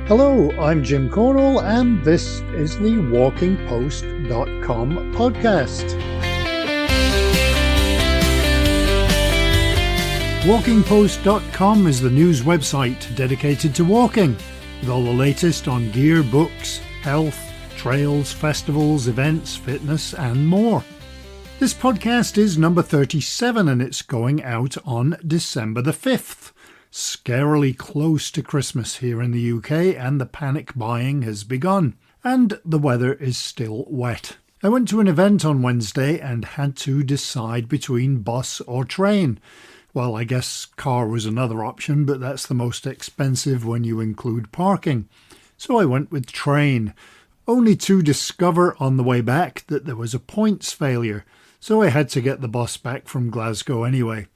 Hello, I'm Jim Cornwall, and this is the walkingpost.com podcast. Walkingpost.com is the news website dedicated to walking, with all the latest on gear, books, health, trails, festivals, events, fitness, and more. This podcast is number 37 and it's going out on December the 5th. Scarily close to Christmas here in the UK, and the panic buying has begun, and the weather is still wet. I went to an event on Wednesday and had to decide between bus or train. Well, I guess car was another option, but that's the most expensive when you include parking. So I went with train, only to discover on the way back that there was a points failure, so I had to get the bus back from Glasgow anyway.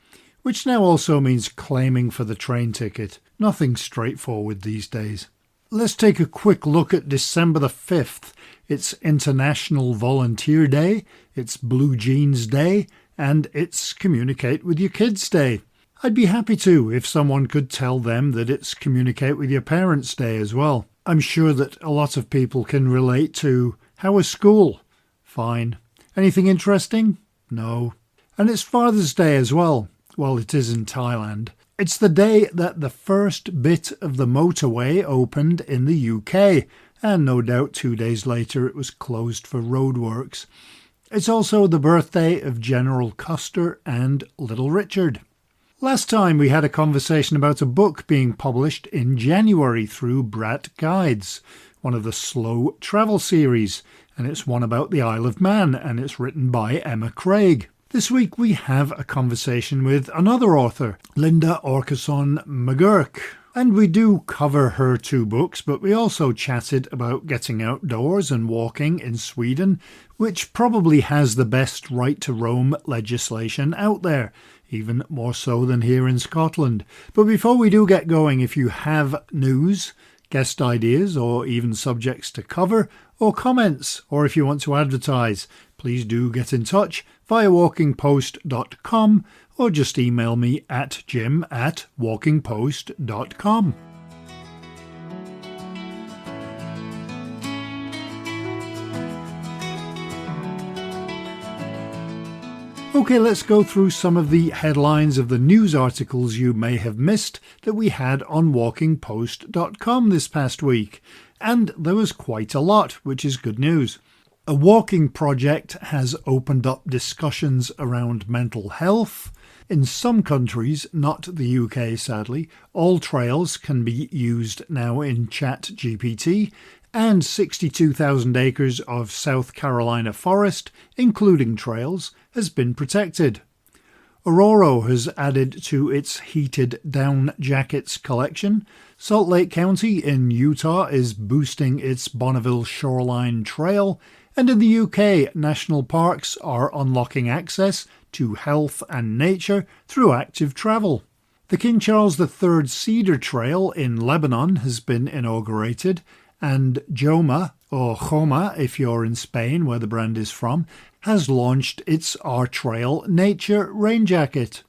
Which now also means claiming for the train ticket. Nothing straightforward these days. Let's take a quick look at December the 5th. It's International Volunteer Day, it's Blue Jeans Day, and it's Communicate with Your Kids Day. I'd be happy to if someone could tell them that it's Communicate with Your Parents Day as well. I'm sure that a lot of people can relate to, how was school? Fine. Anything interesting? No. And it's Father's Day as well. Well, it is in Thailand. It's the day that the first bit of the motorway opened in the UK, and no doubt 2 days later it was closed for roadworks. It's also the birthday of General Custer and Little Richard. Last time we had a conversation about a book being published in January through Brat Guides, one of the slow travel series, and it's one about the Isle of Man, and it's written by Emma Craig. This week we have a conversation with another author, Linda Åkeson McGurk. And we do cover her two books, but we also chatted about getting outdoors and walking in Sweden, which probably has the best right to roam legislation out there, even more so than here in Scotland. But before we do get going, if you have news, guest ideas, or even subjects to cover, or comments, or if you want to advertise, please do get in touch via walkingpost.com or just email me at jim@walkingpost.com. Okay, let's go through some of the headlines of the news articles you may have missed that we had on walkingpost.com this past week. And there was quite a lot, which is good news. A walking project has opened up discussions around mental health. In some countries, not the UK sadly, all trails can be used now in ChatGPT, and 62,000 acres of South Carolina forest, including trails, has been protected. Aurora has added to its heated down jackets collection. Salt Lake County in Utah is boosting its Bonneville Shoreline Trail. And in the UK, national parks are unlocking access to health and nature through active travel. The King Charles III Cedar Trail in Lebanon has been inaugurated, and Joma, or Joma if you're in Spain where the brand is from, has launched its Our Trail Nature rain jacket.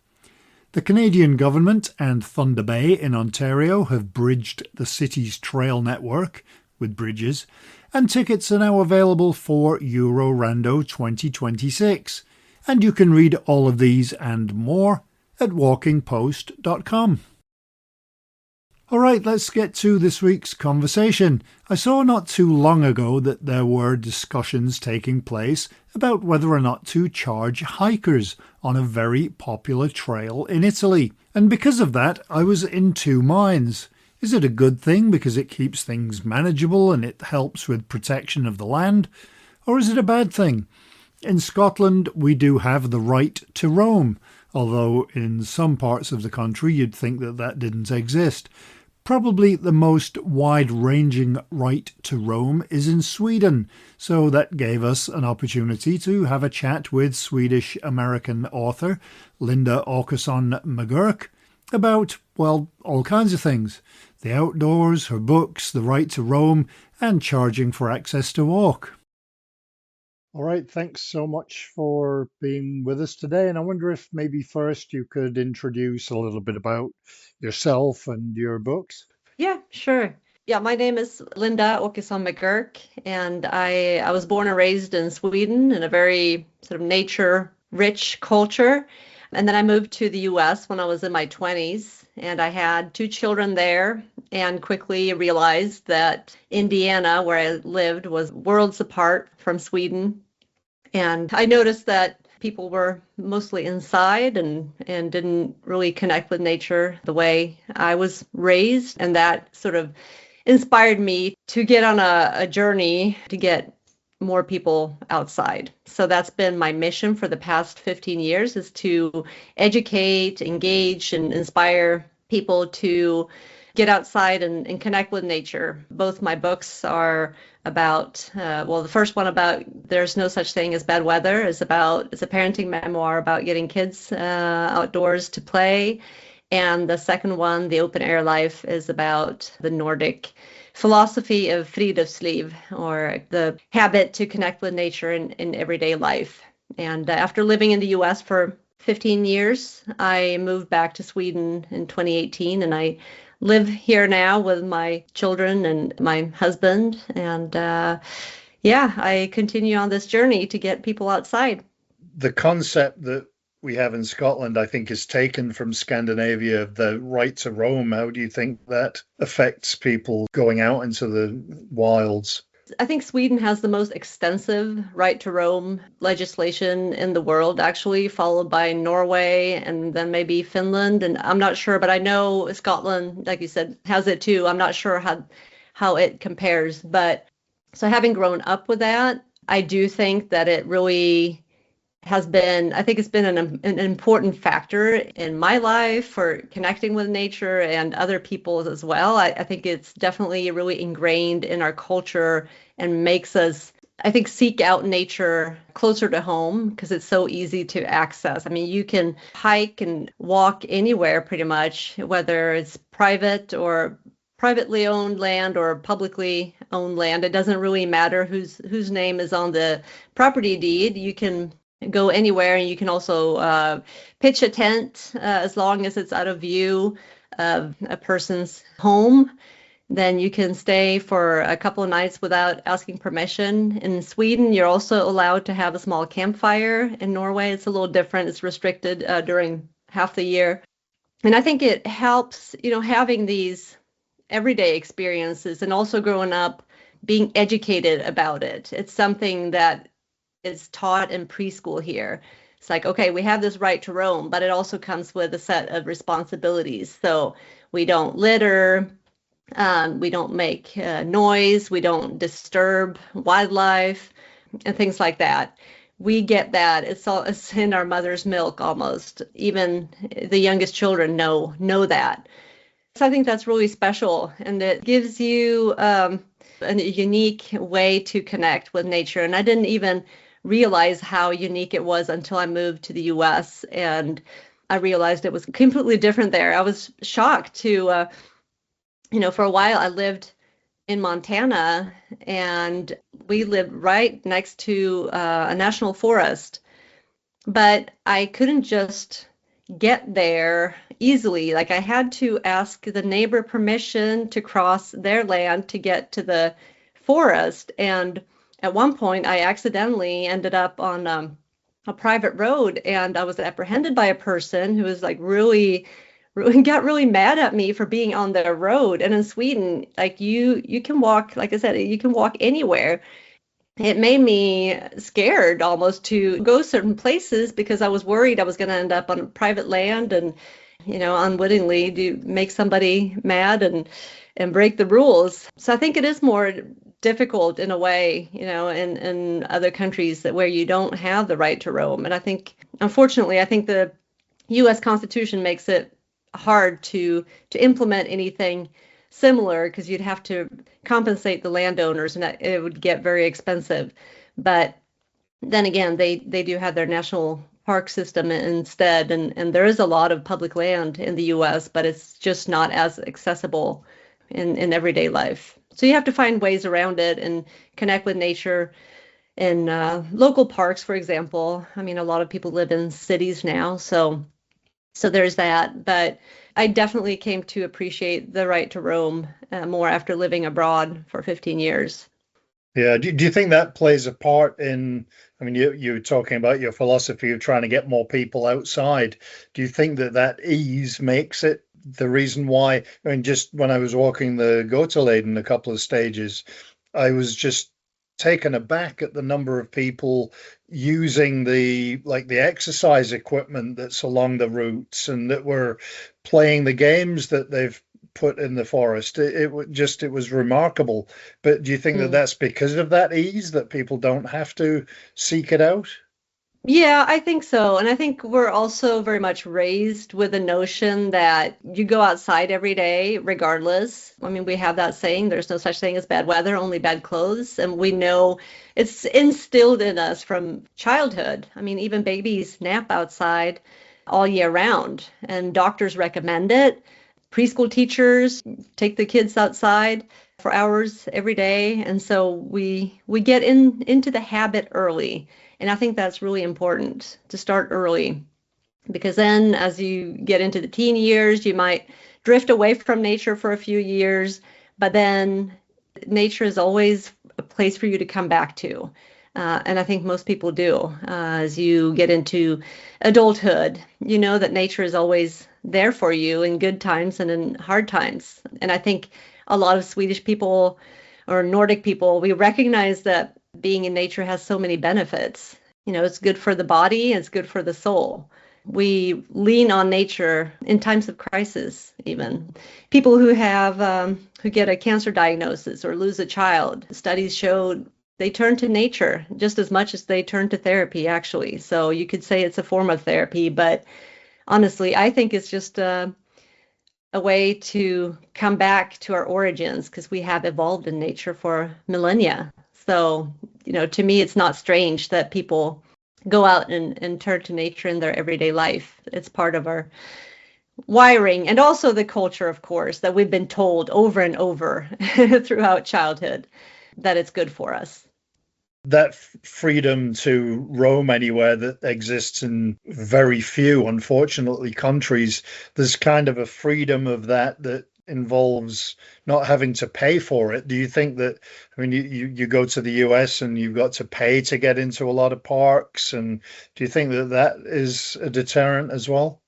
The Canadian government and Thunder Bay in Ontario have bridged the city's trail network with bridges, and tickets are now available for Euro Rando 2026. And you can read all of these and more at walkingpost.com. Alright, let's get to this week's conversation. I saw not too long ago that there were discussions taking place about whether or not to charge hikers on a very popular trail in Italy. And because of that, I was in two minds. Is it a good thing because it keeps things manageable and it helps with protection of the land? Or is it a bad thing? In Scotland, we do have the right to roam, although in some parts of the country you'd think that that didn't exist. Probably the most wide-ranging right to roam is in Sweden, so that gave us an opportunity to have a chat with Swedish American author Linda Åkeson McGurk about, well, all kinds of things. The outdoors, her books, the right to roam, and charging for access to walk. All right, thanks so much for being with us today. And I wonder if maybe first you could introduce a little bit about yourself and your books. Yeah, sure. Yeah, my name is Linda Åkeson McGurk, and I was born and raised in Sweden in a very sort of nature-rich culture. And then I moved to the US when I was in my 20s, and I had two children there, and quickly realized that Indiana, where I lived, was worlds apart from Sweden. And I noticed that people were mostly inside and didn't really connect with nature the way I was raised. And that sort of inspired me to get on a journey to get more people outside. So that's been my mission for the past 15 years, is to educate, engage, and inspire people to get outside and connect with nature. Both my books are about, the first one about there's no such thing as bad weather is it's a parenting memoir about getting kids outdoors to play. And the second one, The Open Air Life, is about the Nordic philosophy of friluftsliv, or the habit to connect with nature in everyday life. And after living in the US for 15 years, I moved back to Sweden in 2018, and I live here now with my children and my husband. And I continue on this journey to get people outside. The concept that we have in Scotland, I think, is taken from Scandinavia, the right to roam. How do you think that affects people going out into the wilds? I think Sweden has the most extensive right to roam legislation in the world, actually, followed by Norway and then maybe Finland. And I'm not sure, but I know Scotland, like you said, has it too. I'm not sure how it compares. But so having grown up with that, I do think that it really I think it's been an important factor in my life for connecting with nature and other people's as well. I think it's definitely really ingrained in our culture and makes us, I think, seek out nature closer to home because it's so easy to access. I mean, you can hike and walk anywhere pretty much, whether it's private or privately owned land or publicly owned land. It doesn't really matter whose name is on the property deed. You can go anywhere, and you can also pitch a tent as long as it's out of view of a person's home. Then you can stay for a couple of nights without asking permission. In Sweden, you're also allowed to have a small campfire. In Norway, it's a little different. It's restricted during half the year. And I think it helps, having these everyday experiences and also growing up being educated about it. It's something that is taught in preschool here. It's like, okay, we have this right to roam, but it also comes with a set of responsibilities. So we don't litter, we don't make noise, we don't disturb wildlife, and things like that. We get that. It's in our mother's milk almost. Even the youngest children know that. So I think that's really special, and it gives you a unique way to connect with nature. And I didn't even realize how unique it was until I moved to the US, and I realized it was completely different there. I was shocked to, for a while I lived in Montana, and we lived right next to a national forest, but I couldn't just get there easily. Like, I had to ask the neighbor permission to cross their land to get to the forest. And at one point, I accidentally ended up on a private road, and I was apprehended by a person who was like really got really mad at me for being on their road. And in Sweden, like you can walk, like I said, you can walk anywhere. It made me scared almost to go certain places because I was worried I was going to end up on private land and, unwittingly do make somebody mad and break the rules. So I think it is more difficult in a way, in other countries where you don't have the right to roam. And I think, unfortunately, the U.S. Constitution makes it hard to implement anything similar because you'd have to compensate the landowners, and it would get very expensive. But then again, they do have their national park system instead, and there is a lot of public land in the U.S., but it's just not as accessible in everyday life. So you have to find ways around it and connect with nature in local parks, for example. I mean, a lot of people live in cities now, so there's that. But I definitely came to appreciate the right to roam more after living abroad for 15 years. Yeah. Do you think that plays a part in, I mean, you were talking about your philosophy of trying to get more people outside. Do you think that that ease makes it the reason why? I mean, just when I was walking the Goterleden a couple of stages, I was just taken aback at the number of people using the exercise equipment that's along the routes and that were playing the games that they've put in the forest. It was remarkable. But do you think that Mm. that's because of that ease that people don't have to seek it out? Yeah, I think so. And I think we're also very much raised with the notion that you go outside every day, regardless. I mean, we have that saying, there's no such thing as bad weather, only bad clothes. And we know it's instilled in us from childhood. I mean, even babies nap outside all year round, and doctors recommend it. Preschool teachers take the kids outside for hours every day. And so we get into the habit early. And I think that's really important to start early because then as you get into the teen years, you might drift away from nature for a few years, but then nature is always a place for you to come back to. And I think most people do. As you get into adulthood, you know that nature is always there for you in good times and in hard times. And I think a lot of Swedish people or Nordic people, we recognize that being in nature has so many benefits. You know, it's good for the body, it's good for the soul. We lean on nature in times of crisis, even. People who get a cancer diagnosis or lose a child, studies showed they turn to nature just as much as they turn to therapy, actually. So you could say it's a form of therapy, but honestly, I think it's just a way to come back to our origins because we have evolved in nature for millennia. So, you know, to me, it's not strange that people go out and turn to nature in their everyday life. It's part of our wiring and also the culture, of course, that we've been told over and over throughout childhood that it's good for us. That freedom to roam anywhere that exists in very few, unfortunately, countries, there's kind of a freedom of that involves not having to pay for it. Do you think that, I mean, you go to the US and you've got to pay to get into a lot of parks, and do you think that that is a deterrent as well?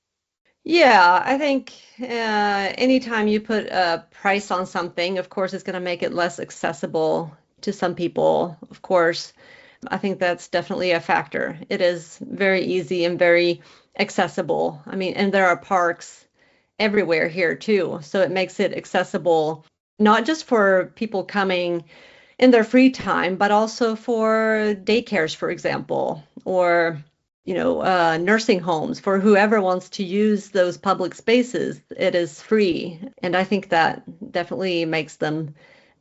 Yeah, I think anytime you put a price on something, of course, it's going to make it less accessible to some people. Of course, I think that's definitely a factor. It is very easy and very accessible. I mean, and there are parks everywhere here too. So it makes it accessible, not just for people coming in their free time, but also for daycares, for example, or nursing homes for whoever wants to use those public spaces. It is free. And I think that definitely makes them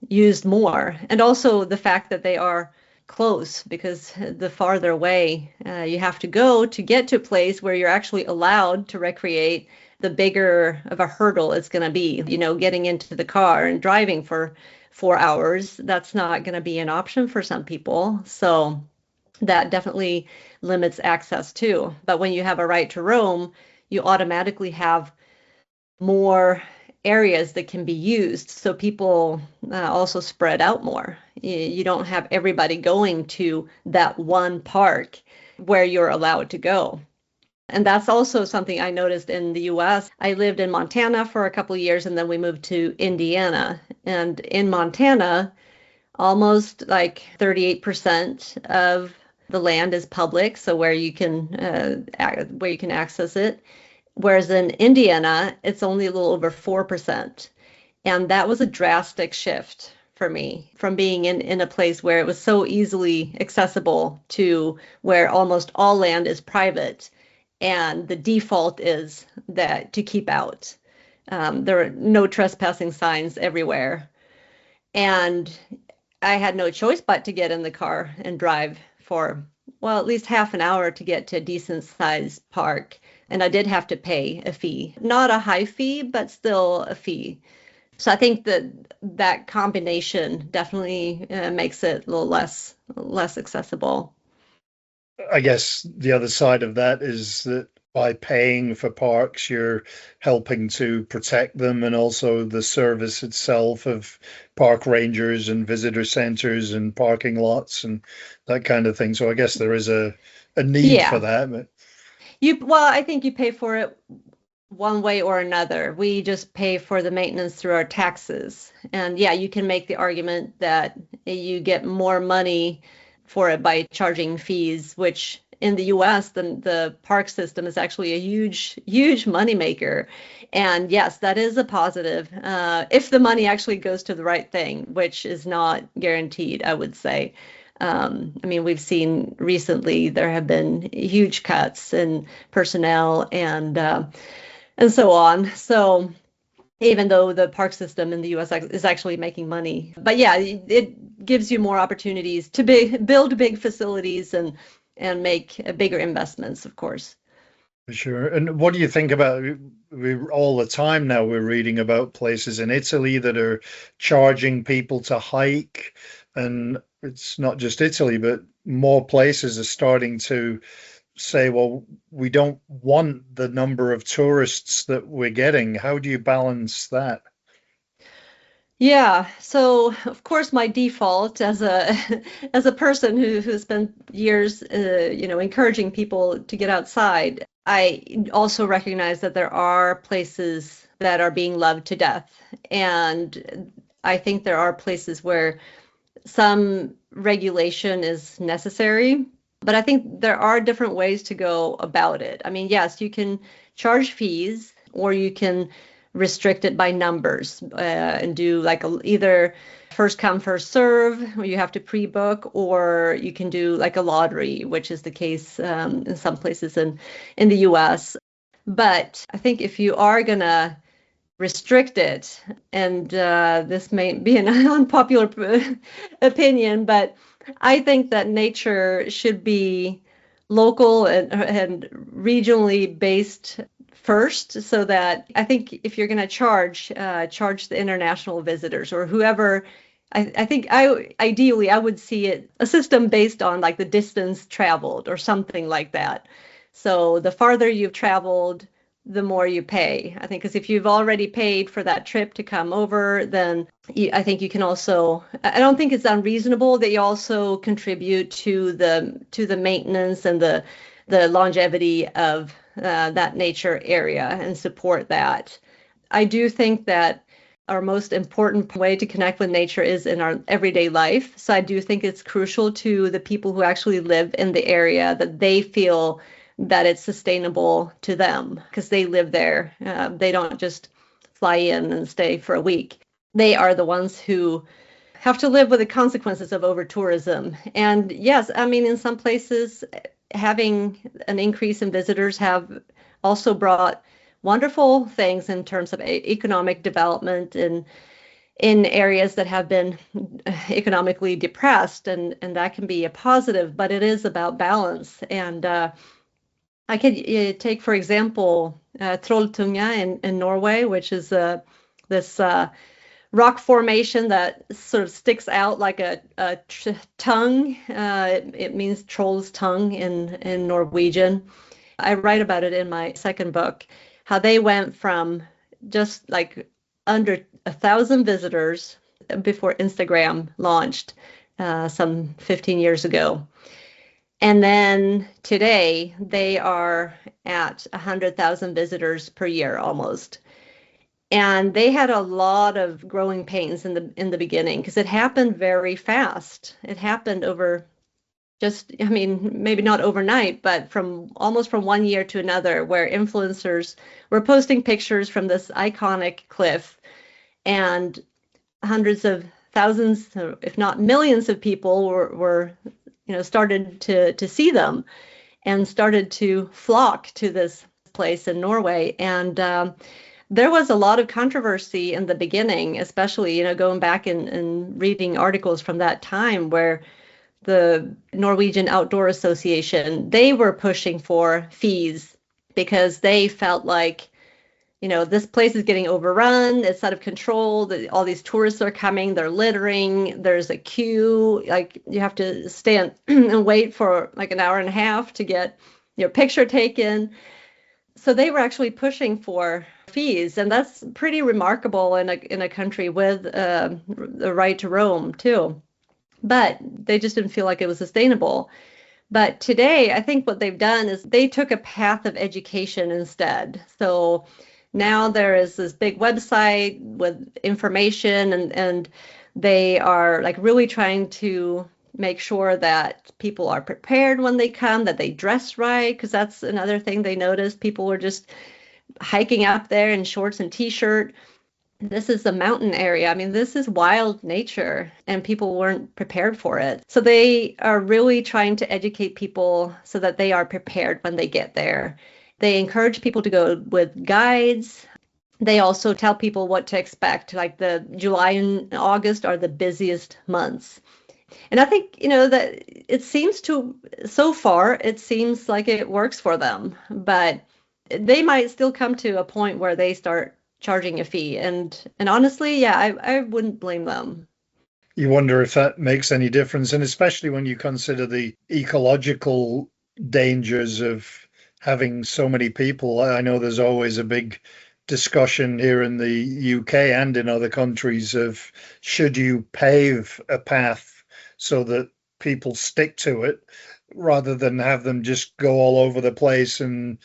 used more. And also the fact that they are close, because the farther away you have to go to get to a place where you're actually allowed to recreate, the bigger of a hurdle it's going to be. You know, getting into the car and driving for 4 hours, that's not going to be an option for some people. So that definitely limits access too. But when you have a right to roam, you automatically have more areas that can be used. So people also spread out more. You don't have everybody going to that one park where you're allowed to go. And that's also something I noticed in the US. I lived in Montana for a couple of years and then we moved to Indiana. And in Montana, almost like 38% of the land is public, so where you can access it. Whereas in Indiana, it's only a little over 4%. And that was a drastic shift for me from being in a place where it was so easily accessible to where almost all land is private. And the default is that to keep out. There are no trespassing signs everywhere. And I had no choice but to get in the car and drive for, well, at least half an hour to get to a decent sized park. And I did have to pay a fee, not a high fee, but still a fee. So I think that combination definitely makes it a little less accessible. I guess the other side of that is that by paying for parks, you're helping to protect them, and also the service itself of park rangers and visitor centers and parking lots and that kind of thing. So I guess there is a need for Yeah. that. But Well, I think you pay for it one way or another. We just pay for the maintenance through our taxes. And yeah, you can make the argument that you get more money for it by charging fees, which in the US, the park system is actually a huge money maker. And yes, that is a positive if the money actually goes to the right thing, which is not guaranteed, I would say. I mean, we've seen recently there have been huge cuts in personnel and so on. So even though the park system in the US is actually making money, but yeah, it gives you more opportunities to build big facilities and make bigger investments, of course. for sure. And what do you think about, we all the time now we're reading about places in Italy that are charging people to hike, and it's not just Italy, but more places are starting to say, well, we don't want the number of tourists that we're getting. How do you balance that? Yeah, so of course my default as a as a person who spent years encouraging people to get outside, I also recognize that there are places that are being loved to death. And I think there are places where some regulation is necessary, but I think there are different ways to go about it. I mean, yes, you can charge fees or you can restrict it by numbers and do like either first come, first serve, where you have to pre-book, or you can do like a lottery, which is the case in some places in the US. But I think if you are going to restrict it, and this may be an unpopular opinion, but I think that nature should be local and regionally based first, so that I think if you're going to charge the international visitors or whoever, I think ideally I would see it a system based on like the distance traveled or something like that. So the farther you've traveled, the more you pay. I think because if you've already paid for that trip to come over, then I think you can also, I don't think it's unreasonable that you also contribute to the maintenance and the longevity of that nature area and support that. I do think that our most important way to connect with nature is in our everyday life. So I do think it's crucial to the people who actually live in the area that they feel that it's sustainable to them because they live there. They don't just fly in and stay for a week. They are the ones who have to live with the consequences of over tourism. And yes, I mean, in some places, having an increase in visitors have also brought wonderful things in terms of economic development in areas that have been economically depressed, and that can be a positive, but it is about balance. And I could take, for example, Trolltunga in Norway, which is this rock formation that sort of sticks out like a tongue. It means troll's tongue in Norwegian. I write about it in my second book, how they went from just like under 1,000 visitors before Instagram launched some 15 years ago. And then today they are at 100,000 visitors per year almost. And they had a lot of growing pains in the beginning because it happened very fast. It happened over just, I mean, maybe not overnight, but from almost from one year to another, where influencers were posting pictures from this iconic cliff, and hundreds of thousands, if not millions of people were started to see them and started to flock to this place in Norway. And there was a lot of controversy in the beginning, especially, going back and reading articles from that time where the Norwegian Outdoor Association, they were pushing for fees because they felt like, this place is getting overrun, it's out of control, all these tourists are coming, they're littering, there's a queue, like you have to stand and wait for like an hour and a half to get your picture taken. So they were actually pushing for fees, and that's pretty remarkable in a country with the right to roam too. But they just didn't feel like it was sustainable. But today, I think what they've done is they took a path of education instead. So now there is this big website with information, and they are like really trying to make sure that people are prepared when they come, that they dress right, because that's another thing they noticed. People were just hiking up there in shorts and t-shirt. This is a mountain area. I mean, this is wild nature, and people weren't prepared for it. So they are really trying to educate people so that they are prepared when they get there. They encourage people to go with guides. They also tell people what to expect, like the July and August are the busiest months. And I think, that it seems to, so far, it seems like it works for them, but they might still come to a point where they start charging a fee. And honestly, yeah, I wouldn't blame them. You wonder if that makes any difference, and especially when you consider the ecological dangers of having so many people. I know there's always a big discussion here in the UK and in other countries of should you pave a path so that people stick to it rather than have them just go all over the place and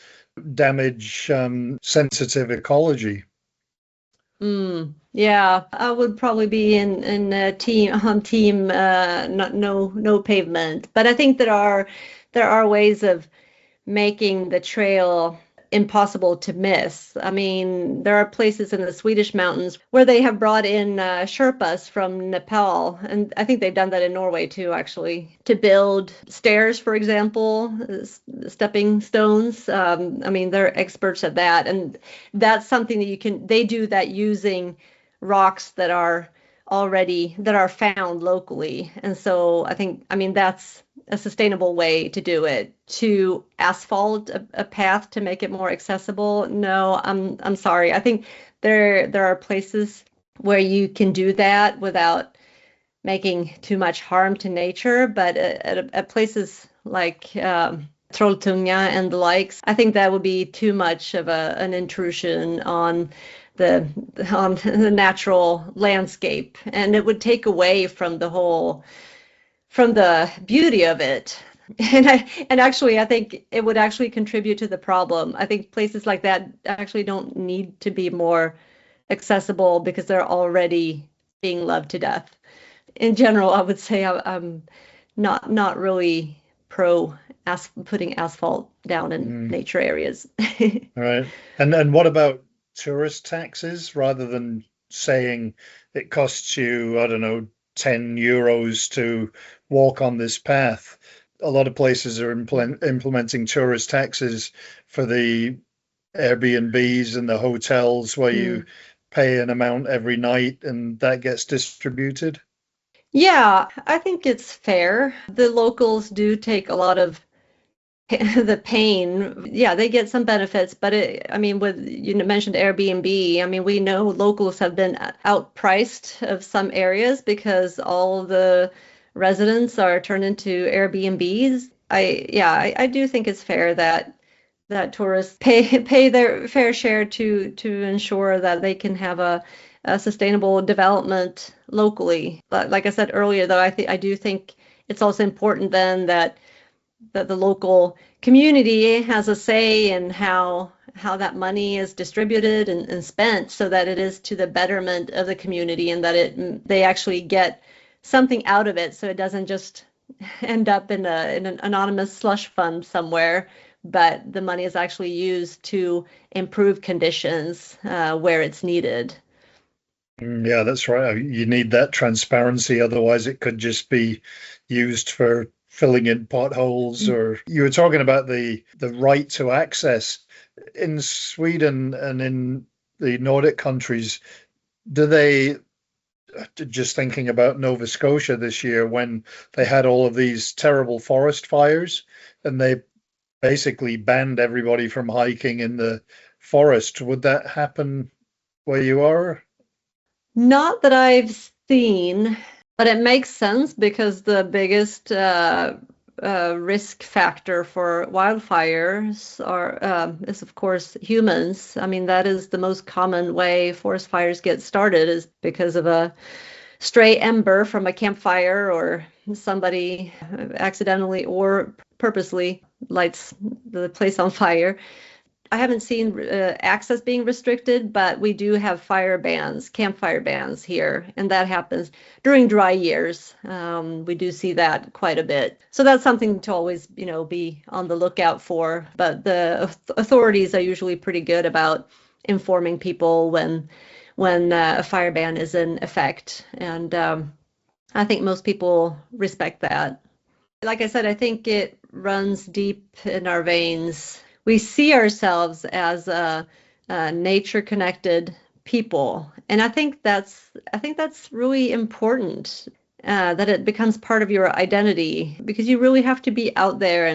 damage sensitive ecology. Yeah, I would probably be in a team not no pavement. But I think there are ways of making the trail impossible to miss. I mean, there are places in the Swedish mountains where they have brought in Sherpas from Nepal, and I think they've done that in Norway too, actually, to build stairs, for example, stepping stones. I mean, they're experts at that, and that's something they do that using rocks that are found locally. And so I mean, that's a sustainable way to do it. To asphalt a path to make it more accessible, no, I'm sorry. I think there are places where you can do that without making too much harm to nature, but at places like Trolltunga and the likes, I think that would be too much of an intrusion the on the natural landscape, and it would take away from the beauty of it. And actually, I think it would actually contribute to the problem. I think places like that actually don't need to be more accessible because they're already being loved to death. In general, I would say I'm not really pro putting asphalt down in Mm, nature areas. right. And what about tourist taxes rather than saying it costs you, I don't know, 10 euros to walk on this path? A lot of places are implementing tourist taxes for the Airbnbs and the hotels where you Mm. pay an amount every night and that gets distributed. Yeah, I think it's fair. The locals do take a lot of the pain. Yeah, they get some benefits, but I mean, with you mentioned Airbnb, I mean, we know locals have been outpriced of some areas because all the residents are turned into Airbnbs. Yeah, I do think it's fair that tourists pay their fair share to ensure that they can have a sustainable development locally. But like I said earlier, though, I do think it's also important then that the local community has a say in how that money is distributed and spent so that it is to the betterment of the community and that they actually get something out of it so it doesn't just end up in an anonymous slush fund somewhere, but the money is actually used to improve conditions where it's needed. Yeah, that's right. You need that transparency. Otherwise, it could just be used for filling in potholes. Or you were talking about the right to access in Sweden and in the Nordic countries. Do they, just thinking about Nova Scotia this year when they had all of these terrible forest fires and they basically banned everybody from hiking in the forest. Would that happen where you are? Not that I've seen, but it makes sense because the biggest risk factor for wildfires is, of course, humans. I mean, that is the most common way forest fires get started, is because of a stray ember from a campfire, or somebody accidentally or purposely lights the place on fire. I haven't seen access being restricted, but we do have fire bans, campfire bans here, and that happens during dry years. We do see that quite a bit. So that's something to always, be on the lookout for. But the authorities are usually pretty good about informing people when a fire ban is in effect, and I think most people respect that. Like I said, I think it runs deep in our veins. We see ourselves as a nature-connected people, and I think that's really important, that it becomes part of your identity, because you really have to be out there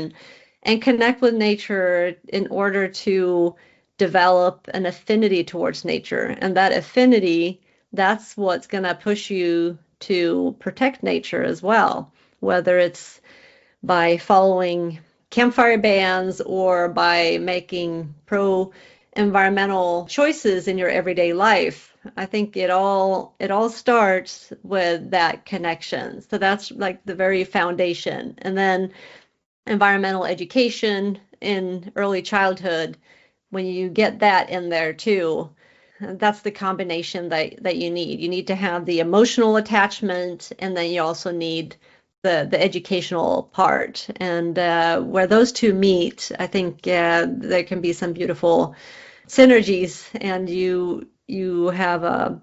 and connect with nature in order to develop an affinity towards nature, and that affinity, that's what's going to push you to protect nature as well, whether it's by following campfire bans or by making pro-environmental choices in your everyday life. I think it all starts with that connection. So that's like the very foundation. And then environmental education in early childhood, when you get that in there too, that's the combination that you need. You need to have the emotional attachment, and then you also need the educational part. And where those two meet, I think there can be some beautiful synergies, and you have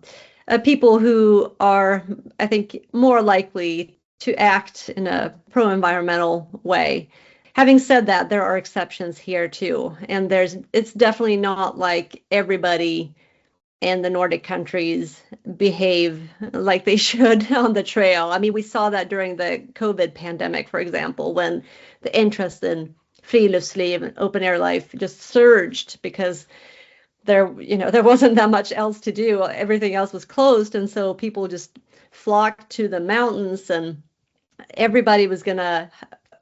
people who are, I think, more likely to act in a pro-environmental way. Having said that, there are exceptions here too, and it's definitely not like everybody and the Nordic countries behave like they should on the trail. I mean, we saw that during the COVID pandemic, for example, when the interest in friluftsliv and open air life just surged, because there wasn't that much else to do. Everything else was closed, and so people just flocked to the mountains, and everybody was gonna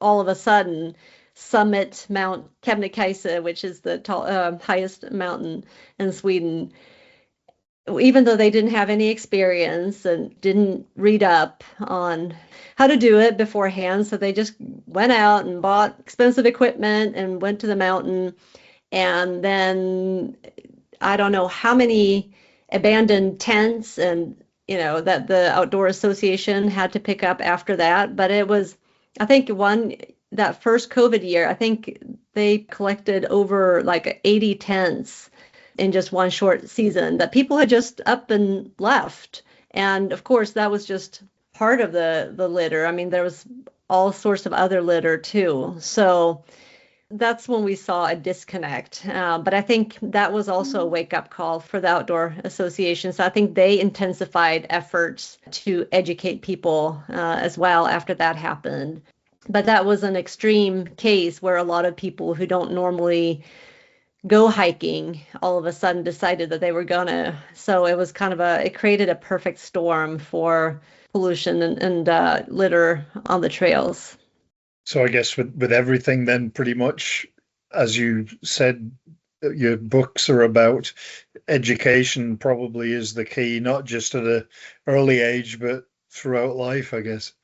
all of a sudden summit Mount Kebnekaise, which is the highest mountain in Sweden, even though they didn't have any experience and didn't read up on how to do it beforehand. So they just went out and bought expensive equipment and went to the mountain. And then I don't know how many abandoned tents and, that the Outdoor Association had to pick up after that. But it was, I think that first COVID year, I think they collected over like 80 tents in just one short season that people had just up and left. And of course, that was just part of the litter. I mean, there was all sorts of other litter too. So that's when we saw a disconnect. But I think that was also a wake-up call for the Outdoor Association. So I think they intensified efforts to educate people as well after that happened. But that was an extreme case where a lot of people who don't normally go hiking all of a sudden decided that they were gonna. So it was it created a perfect storm for pollution and litter on the trails. So I guess with everything then, pretty much, as you said, your books are about education probably is the key, not just at an early age, but throughout life, I guess.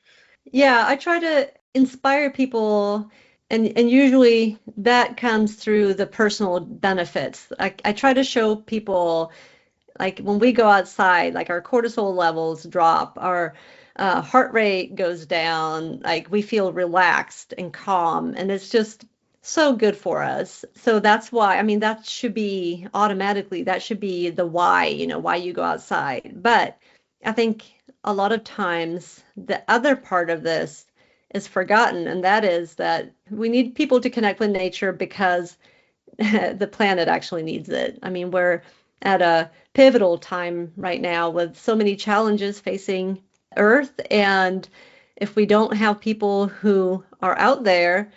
Yeah, I try to inspire people, and usually that comes through the personal benefits. I try to show people, like when we go outside, like our cortisol levels drop, our heart rate goes down, like we feel relaxed and calm, and it's just so good for us. So that's why, I mean, that should be the why, why you go outside. But I think a lot of times the other part of this is forgotten, and that is that we need people to connect with nature because the planet actually needs it. I mean, we're at a pivotal time right now with so many challenges facing Earth, and if we don't have people who are out there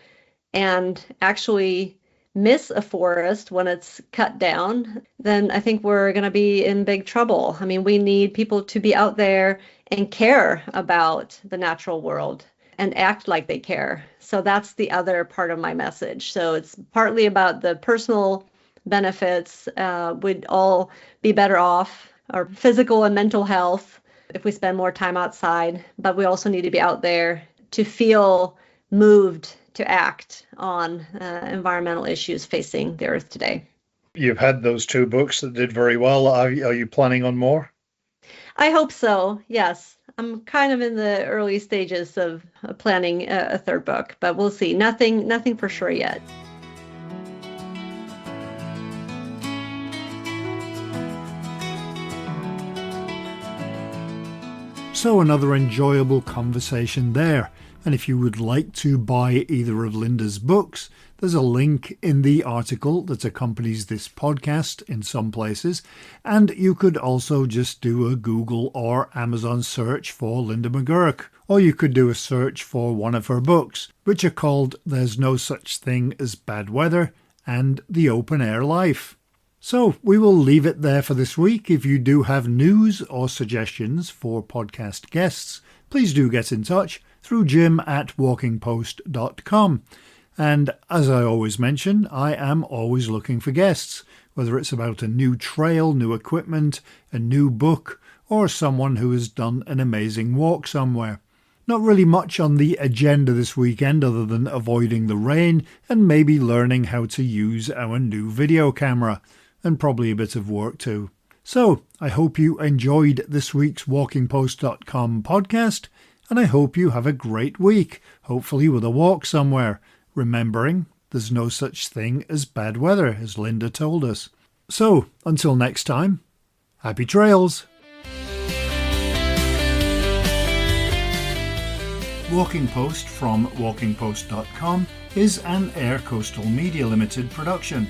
and actually miss a forest when it's cut down, then I think we're going to be in big trouble. I mean, we need people to be out there and care about the natural world. and act like they care. So that's the other part of my message. So it's partly about the personal benefits. We'd all be better off, our physical and mental health, if we spend more time outside, but we also need to be out there to feel moved to act on environmental issues facing the earth today. You've had those 2 books that did very well. Are you planning on more? I hope so, yes. I'm kind of in the early stages of planning a 3rd book, but we'll see. Nothing for sure yet. So another enjoyable conversation there. And if you would like to buy either of Linda's books, there's a link in the article that accompanies this podcast in some places. And you could also just do a Google or Amazon search for Linda McGurk. Or you could do a search for one of her books, which are called There's No Such Thing as Bad Weather and The Open Air Life. So we will leave it there for this week. If you do have news or suggestions for podcast guests, please do get in touch through jim@walkingpost.com. And as I always mention, I am always looking for guests, whether it's about a new trail, new equipment, a new book, or someone who has done an amazing walk somewhere. Not really much on the agenda this weekend other than avoiding the rain and maybe learning how to use our new video camera, and probably a bit of work too. So I hope you enjoyed this week's walkingpost.com podcast, and I hope you have a great week, hopefully with a walk somewhere, remembering there's no such thing as bad weather, as Linda told us. So until next time, happy trails! Walking Post from walkingpost.com is an Air Coastal Media Limited production.